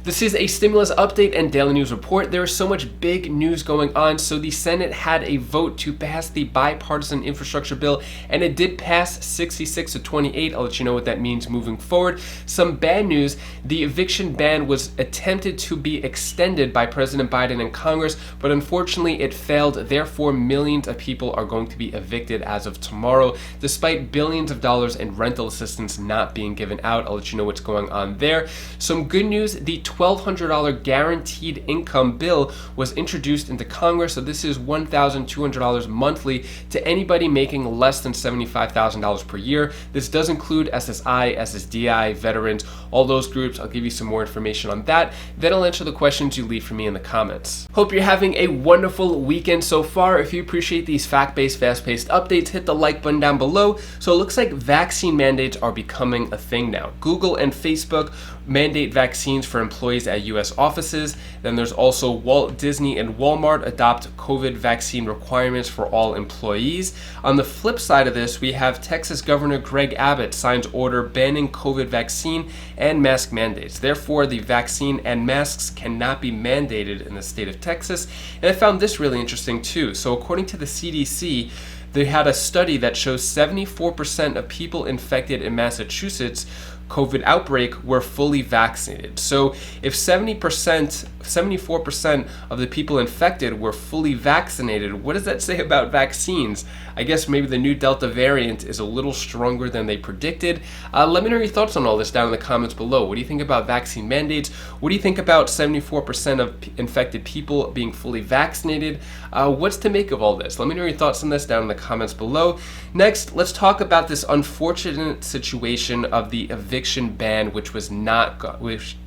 This is a stimulus update and daily news report. There is so much big news going on. So the Senate had a vote to pass the bipartisan infrastructure bill, and it did pass 66 to 28. I'll let you know what that means moving forward. Some bad news: the eviction ban was attempted to be extended by President Biden and Congress, but unfortunately it failed. Therefore, millions of people are going to be evicted as of tomorrow, despite billions of dollars in rental assistance not being given out. I'll let you know what's going on there. Some good news: the $1,200 guaranteed income bill was introduced into Congress. So this is $1,200 monthly to anybody making less than $75,000 per year. This does include SSI, SSDI, veterans, all those groups. I'll give you some more information on that. Then I'll answer the questions you leave for me in the comments. Hope you're having a wonderful weekend so far. If you appreciate these fact-based, fast-paced updates, hit the like button down below. So it looks like vaccine mandates are becoming a thing now. Google and Facebook mandate vaccines for employees at U.S. offices. Then there's also Walt Disney and Walmart adopt COVID vaccine requirements for all employees. On the flip side of this, we have Texas Governor Greg Abbott signs order banning COVID vaccine and mask mandates. Therefore, the vaccine and masks cannot be mandated in the state of Texas. And I found this really interesting too. So according to the CDC, they had a study that shows 74% of people infected in Massachusetts COVID outbreak were fully vaccinated. So if 74% of the people infected were fully vaccinated, what does that say about vaccines? I guess maybe the new Delta variant is a little stronger than they predicted. Let me know your thoughts on all this down in the comments below. What do you think about vaccine mandates? What do you think about 74% of infected people being fully vaccinated? What's to make of all this? Let me know your thoughts on this down in the comments below. Next, let's talk about this unfortunate situation of the eviction ban, which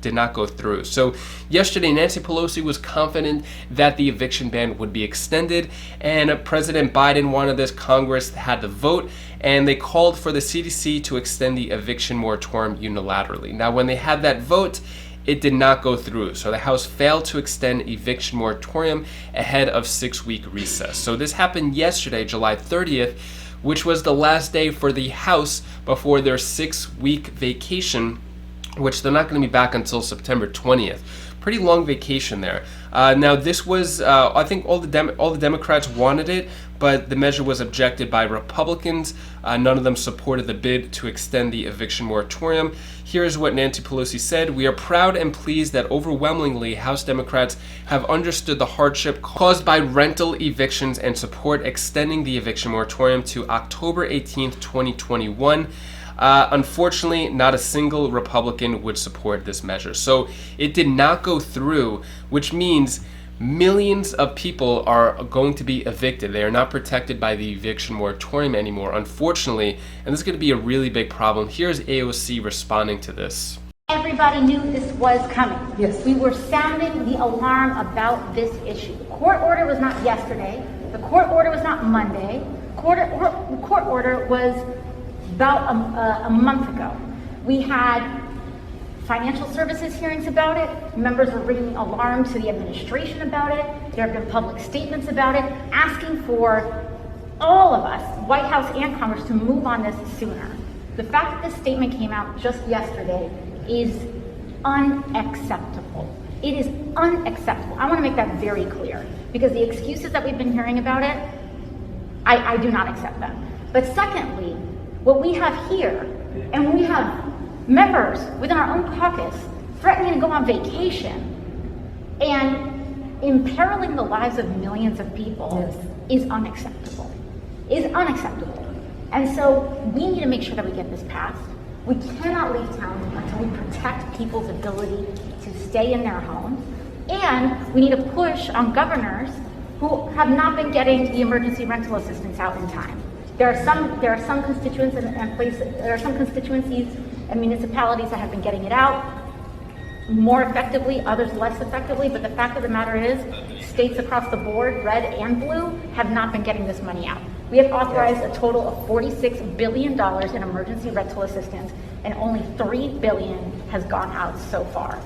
did not go through. So yesterday, Nancy Pelosi was confident that the eviction ban would be extended, and President Biden wanted this. Congress had to vote, and they called for the CDC to extend the eviction moratorium unilaterally. Now, when they had that vote, it did not go through. So the House failed to extend eviction moratorium ahead of 6-week recess. So this happened yesterday, July 30th, which was the last day for the House before their 6-week vacation, which they're not going to be back until September 20th. Pretty long vacation there. Now this was, I think all the Democrats wanted it, but the measure was objected by Republicans. None of them supported the bid to extend the eviction moratorium. Here's what Nancy Pelosi said: "We are proud and pleased that overwhelmingly House Democrats have understood the hardship caused by rental evictions and support extending the eviction moratorium to October 18th, 2021. Unfortunately, not a single Republican would support this measure." So it did not go through, which means millions of people are going to be evicted. They are not protected by the eviction moratorium anymore, unfortunately, and this is going to be a really big problem. Here's AOC responding to this. Everybody knew this was coming. Yes. We were sounding the alarm about this issue. The court order was not yesterday. The court order was not Monday. The court order was about a month ago. We had financial services hearings about it. Members were bringing alarm to the administration about it. There have been public statements about it, asking for all of us, White House and Congress, to move on this sooner. The fact that this statement came out just yesterday is unacceptable. It is unacceptable. I want to make that very clear, because the excuses that we've been hearing about it, I do not accept them. But secondly, what we have here, and we have members within our own caucus threatening to go on vacation and imperiling the lives of millions of people, yes, is unacceptable. Is unacceptable. And so we need to make sure that we get this passed. We cannot leave town until we protect people's ability to stay in their homes. And we need to push on governors who have not been getting the emergency rental assistance out in time. There are some constituents there are some constituencies and municipalities that have been getting it out more effectively, others less effectively, but the fact of the matter is, states across the board, red and blue, have not been getting this money out. We have authorized a total of $46 billion in emergency rental assistance, and only $3 billion has gone out so far.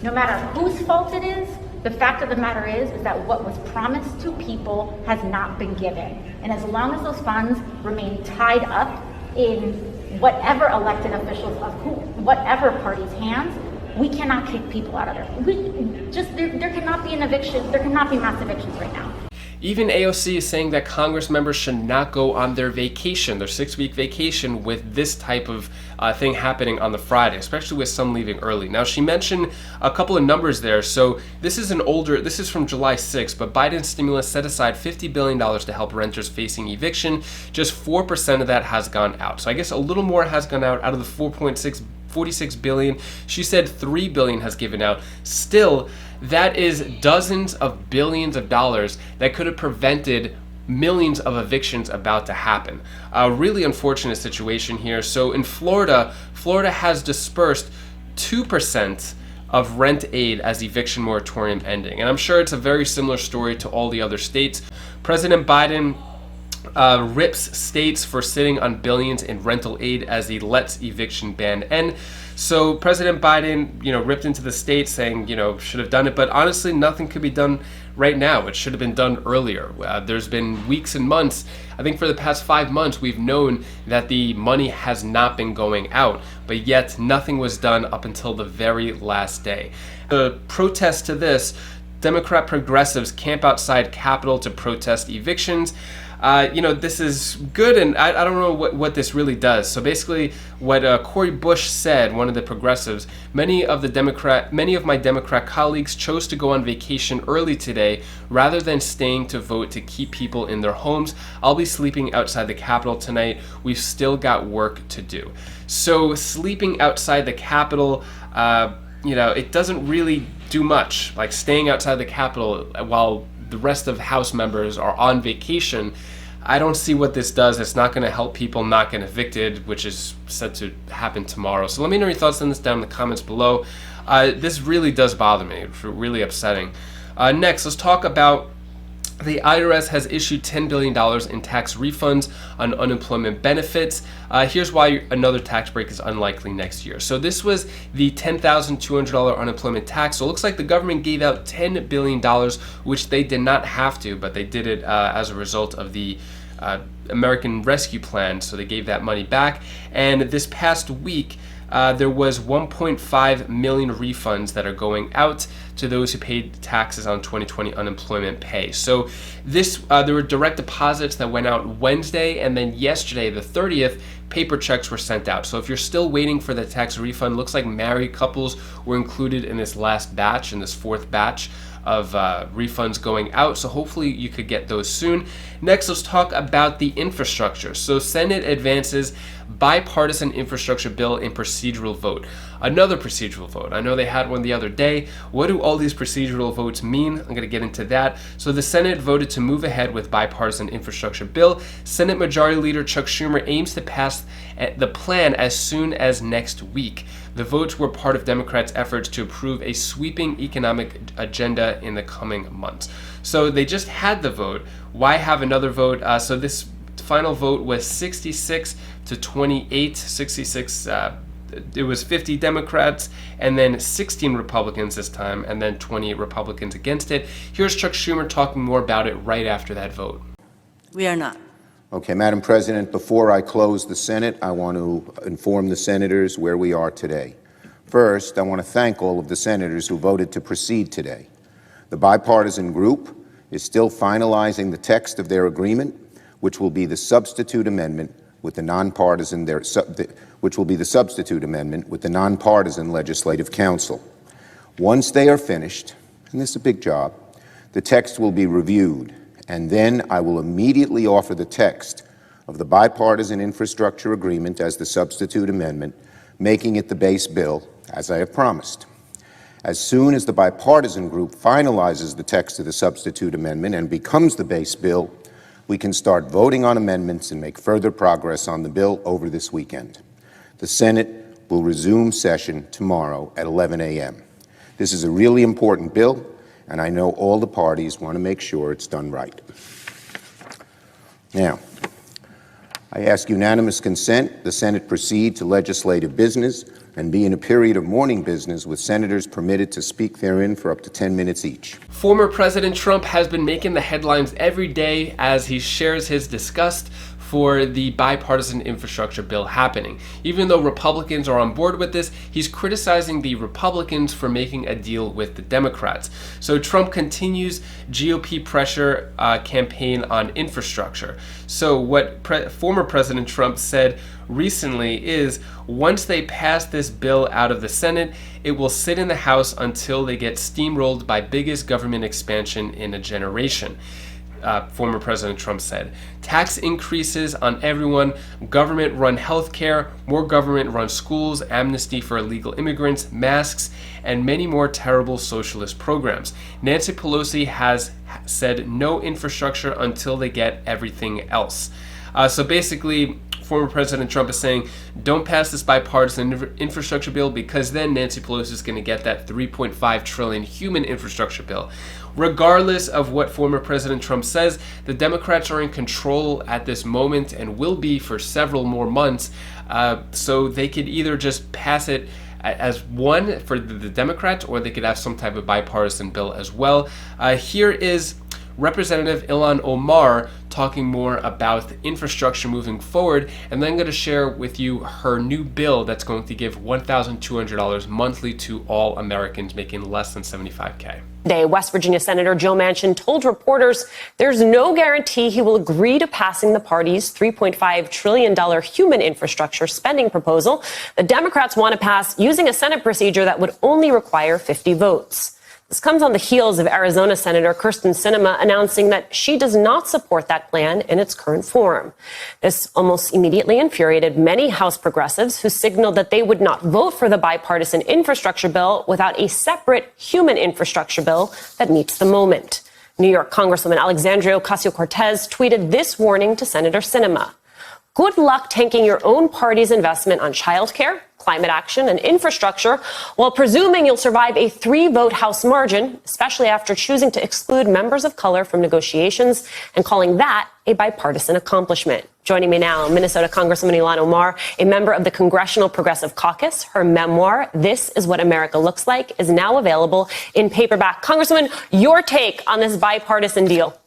No matter whose fault it is, the fact of the matter is that what was promised to people has not been given. And as long as those funds remain tied up in whatever elected officials of whatever party's hands, We cannot kick people out of there cannot be an eviction, there cannot be mass evictions right now. Even AOC is saying that Congress members should not go on their vacation, their 6-week vacation, with this type of thing happening on the Friday, especially with some leaving early. Now, she mentioned a couple of numbers there. So this is from July 6th, but Biden's stimulus set aside $50 billion to help renters facing eviction. Just 4% of that has gone out. So I guess a little more has gone out of the 46 billion. She said 3 billion has given out. Still, that is dozens of billions of dollars that could have prevented millions of evictions about to happen. A really unfortunate situation here. So in Florida has dispersed 2% of rent aid as eviction moratorium ending. And I'm sure it's a very similar story to all the other states. President Biden rips states for sitting on billions in rental aid as he lets eviction ban end. So President Biden, ripped into the states saying, should have done it. But honestly, nothing could be done right now. It should have been done earlier. There's been weeks and months. I think for the past 5 months, we've known that the money has not been going out, but yet nothing was done up until the very last day. The protest to this, Democrat progressives camp outside Capitol to protest evictions. This is good, and I don't know what this really does. So basically, what Cori Bush said, one of the progressives, many of my Democrat colleagues chose to go on vacation early today rather than staying to vote to keep people in their homes. I'll be sleeping outside the Capitol tonight. We've still got work to do. So sleeping outside the Capitol, it doesn't really do much. Like staying outside the Capitol while the rest of House members are on vacation, I don't see what this does. It's not going to help people not get evicted, which is set to happen tomorrow. So let me know your thoughts on this down in the comments below. This really does bother me. It's really upsetting. Next, let's talk about the IRS has issued $10 billion in tax refunds on unemployment benefits. Here's why another tax break is unlikely next year. So this was the $10,200 unemployment tax. So it looks like the government gave out $10 billion, which they did not have to, but they did it as a result of the American Rescue Plan. So they gave that money back. And this past week, there was 1.5 million refunds that are going out to those who paid taxes on 2020 unemployment pay. So there were direct deposits that went out Wednesday, and then yesterday, the 30th, paper checks were sent out. So if you're still waiting for the tax refund, looks like married couples were included in this last batch, in this 4th batch of refunds going out. So hopefully you could get those soon. Next, let's talk about the infrastructure. So Senate advances bipartisan infrastructure bill in procedural vote. Another procedural vote. I know they had one the other day. What do all these procedural votes mean? I'm going to get into that. So the Senate voted to move ahead with bipartisan infrastructure bill. Senate Majority Leader Chuck Schumer aims to pass the plan as soon as next week. The votes were part of Democrats' efforts to approve a sweeping economic agenda in the coming months. So they just had the vote. Why have another vote? So this final vote was 66 to 28. 66. It was 50 Democrats and then 16 Republicans this time, and then 28 Republicans against it. Here's Chuck Schumer talking more about it right after that vote. We are not. Okay, Madam President, before I close the Senate, I want to inform the senators where we are today. First, I want to thank all of the senators who voted to proceed today. The bipartisan group is still finalizing the text of their agreement, which will be the substitute amendment with the nonpartisan Legislative Council. Once they are finished, and this is a big job, the text will be reviewed, and then I will immediately offer the text of the bipartisan infrastructure agreement as the substitute amendment, making it the base bill, as I have promised. As soon as the bipartisan group finalizes the text of the substitute amendment and becomes the base bill, we can start voting on amendments and make further progress on the bill over this weekend. The Senate will resume session tomorrow at 11 a.m. This is a really important bill, and I know all the parties want to make sure it's done right. Now, I ask unanimous consent the Senate proceed to legislative business and be in a period of morning business with senators permitted to speak therein for up to 10 minutes each. Former President Trump has been making the headlines every day as he shares his disgust for the bipartisan infrastructure bill happening. Even though Republicans are on board with this, he's criticizing the Republicans for making a deal with the Democrats. So Trump continues GOP pressure campaign on infrastructure. So what former President Trump said recently is, once they pass this bill out of the Senate, it will sit in the House until they get steamrolled by biggest government expansion in a generation. Former President Trump said. Tax increases on everyone, government-run healthcare, more government-run schools, amnesty for illegal immigrants, masks, and many more terrible socialist programs. Nancy Pelosi has said no infrastructure until they get everything else. So basically, former President Trump is saying, don't pass this bipartisan infrastructure bill, because then Nancy Pelosi is going to get that $3.5 trillion human infrastructure bill. Regardless of what former President Trump says, the Democrats are in control at this moment and will be for several more months. So they could either just pass it as one for the Democrats, or they could have some type of bipartisan bill as well. Here is Representative Ilhan Omar talking more about the infrastructure moving forward, and then I'm going to share with you her new bill that's going to give $1,200 monthly to all Americans making less than $75K. Today, West Virginia Senator Joe Manchin told reporters there's no guarantee he will agree to passing the party's $3.5 trillion human infrastructure spending proposal. The Democrats want to pass using a Senate procedure that would only require 50 votes. This comes on the heels of Arizona Senator Kyrsten Sinema announcing that she does not support that plan in its current form. This almost immediately infuriated many House progressives who signaled that they would not vote for the bipartisan infrastructure bill without a separate human infrastructure bill that meets the moment. New York Congresswoman Alexandria Ocasio-Cortez tweeted this warning to Senator Sinema. Good luck tanking your own party's investment on childcare, climate action, and infrastructure while presuming you'll survive a 3-vote House margin, especially after choosing to exclude members of color from negotiations and calling that a bipartisan accomplishment. Joining me now, Minnesota Congresswoman Ilhan Omar, a member of the Congressional Progressive Caucus. Her memoir, This Is What America Looks Like, is now available in paperback. Congresswoman, your take on this bipartisan deal?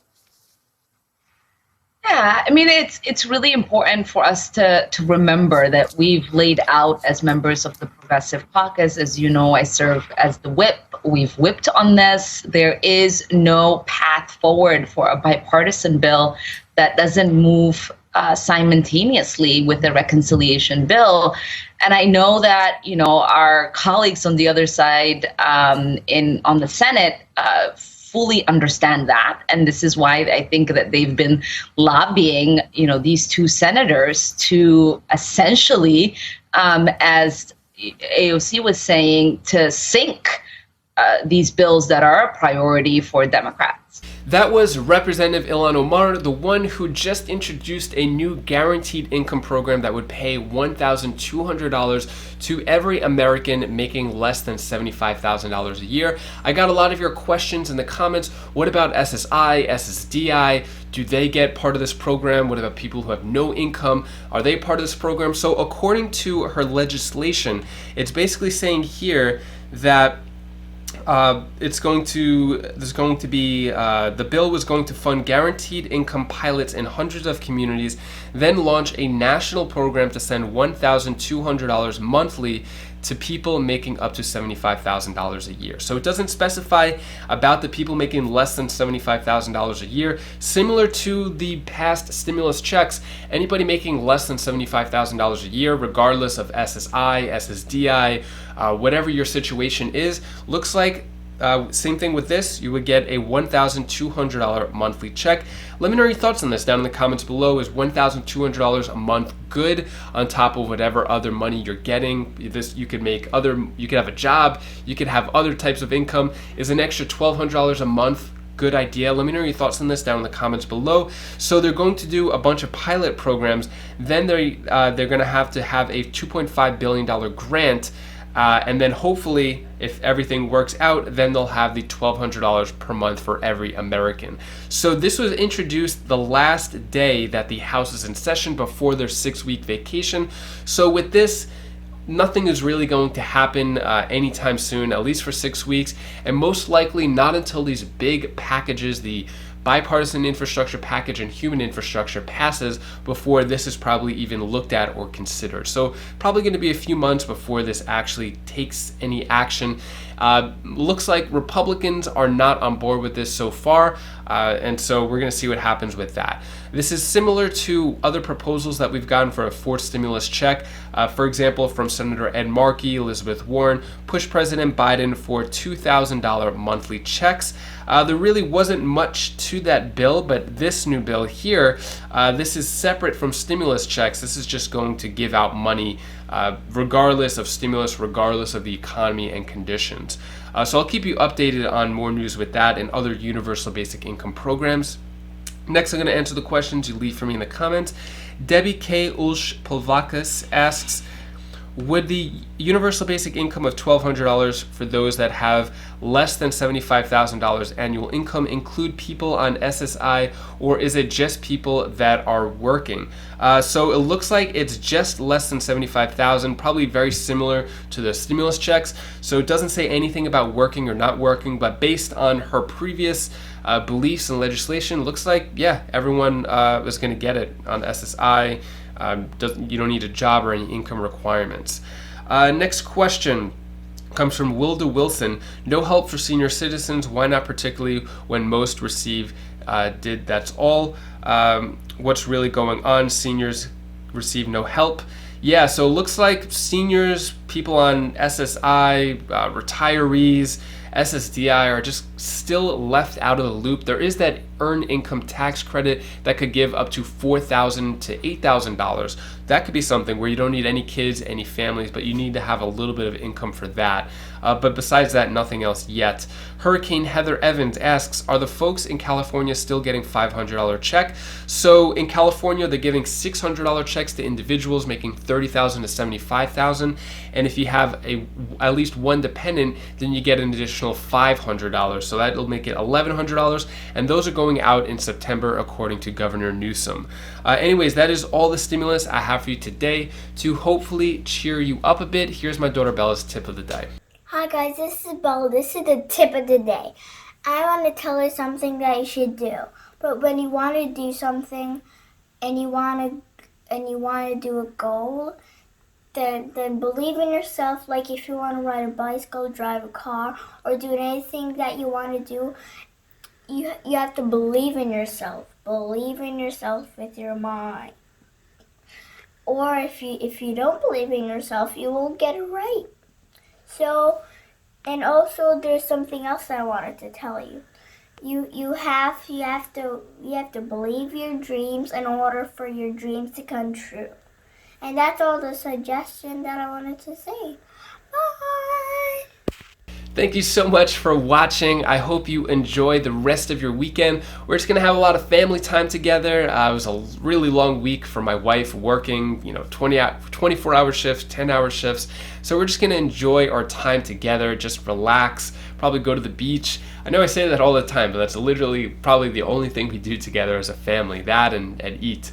Yeah, I mean, it's really important for us to remember that we've laid out as members of the Progressive Caucus. As you know, I serve as the whip. We've whipped on this. There is no path forward for a bipartisan bill that doesn't move simultaneously with the reconciliation bill. And I know that, you know, our colleagues on the other side on the Senate fully understand that. And this is why I think that they've been lobbying, you know, these two senators to essentially, as AOC was saying, to sink these bills that are a priority for Democrats. That was Representative Ilhan Omar, the one who just introduced a new guaranteed income program that would pay $1,200 to every American making less than $75,000 a year. I got a lot of your questions in the comments. What about SSI, SSDI? Do they get part of this program? What about people who have no income? Are they part of this program? So according to her legislation, it's basically saying here that the bill was going to fund guaranteed income pilots in hundreds of communities, then launch a national program to send $1,200 monthly to people making up to $75,000 a year. So it doesn't specify about the people making less than $75,000 a year. Similar to the past stimulus checks, anybody making less than $75,000 a year, regardless of SSI, SSDI, whatever your situation is, looks like same thing with this. You would get a $1,200 monthly check. Let me know your thoughts on this down in the comments below. Is $1,200 a month good on top of whatever other money you're getting? This you could have a job, you could have other types of income. Is an extra $1,200 a month good idea? Let me know your thoughts on this down in the comments below. So they're going to do a bunch of pilot programs. Then they're going to have a $2.5 billion grant. And then hopefully, if everything works out, then they'll have the $1,200 per month for every American. So this was introduced the last day that the House is in session before their 6-week vacation. So with this, nothing is really going to happen anytime soon, at least for 6 weeks, and most likely not until these big packages, the bipartisan infrastructure package and human infrastructure passes before this is probably even looked at or considered. So probably going to be a few months before this actually takes any action. Looks like Republicans are not on board with this so far, and so we're going to see what happens with that. This is similar to other proposals that we've gotten for a fourth stimulus check. For example, from Senator Ed Markey, Elizabeth Warren pushed President Biden for $2,000 monthly checks. There really wasn't much to that bill, but this new bill here, this is separate from stimulus checks. This is just going to give out money regardless of stimulus, regardless of the economy and conditions. So I'll keep you updated on more news with that and other universal basic income programs. Next, I'm going to answer the questions you leave for me in the comments. Debbie K. Ulsh-Polvakis asks, would the universal basic income of $1,200 for those that have less than $75,000 annual income include people on SSI, or is it just people that are working? So it looks like it's just less than $75,000, probably very similar to the stimulus checks. So it doesn't say anything about working or not working, but based on her previous beliefs and legislation, looks like, yeah, everyone is going to get it on SSI. You don't need a job or any income requirements. Next question comes from Wilda Wilson. No help for senior citizens. Why not, particularly when most receive that's all? What's really going on? Seniors receive no help. Yeah, so it looks like seniors, people on SSI, retirees, SSDI are just still left out of the loop. There is that earned income tax credit that could give up to $4,000 to $8,000. That could be something where you don't need any kids, any families, but you need to have a little bit of income for that. But besides that, nothing else yet. Hurricane Heather Evans asks, are the folks in California still getting $500 check? So in California, they're giving $600 checks to individuals making $30,000 to $75,000. And if you have at least one dependent, then you get an additional $500. So that'll make it $1,100. And those are going out in September, according to Governor Newsom. Anyways, that is all the stimulus I have for you today to hopefully cheer you up a bit. Here's my daughter Bella's tip of the day. Hi guys, this is Bella. This is the tip of the day. I want to tell you something that you should do. But when you want to do something and you want to do a goal, then believe in yourself. Like if you want to ride a bicycle, drive a car, or do anything that you want to do, you have to believe in yourself. Believe in yourself with your mind. Or if you don't believe in yourself, you won't get it right. So, and also there's something else I wanted to tell you. You have to believe your dreams in order for your dreams to come true. And that's all the suggestion that I wanted to say. Bye! Thank you so much for watching. I hope you enjoy the rest of your weekend. We're just gonna have a lot of family time together. It was a really long week for my wife working, 24-hour shifts, 10-hour shifts. So we're just gonna enjoy our time together, just relax, probably go to the beach. I know I say that all the time, but that's literally probably the only thing we do together as a family, that and eat.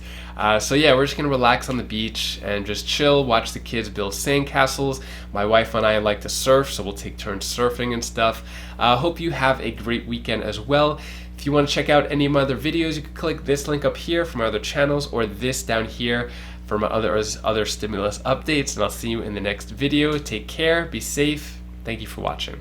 So yeah, we're just gonna relax on the beach and just chill, watch the kids build sandcastles. My wife and I like to surf, so we'll take turns surfing and stuff. Hope you have a great weekend as well. If you want to check out any of my other videos, you can click this link up here for my other channels, or this down here for my other stimulus updates. And I'll see you in the next video. Take care, be safe. Thank you for watching.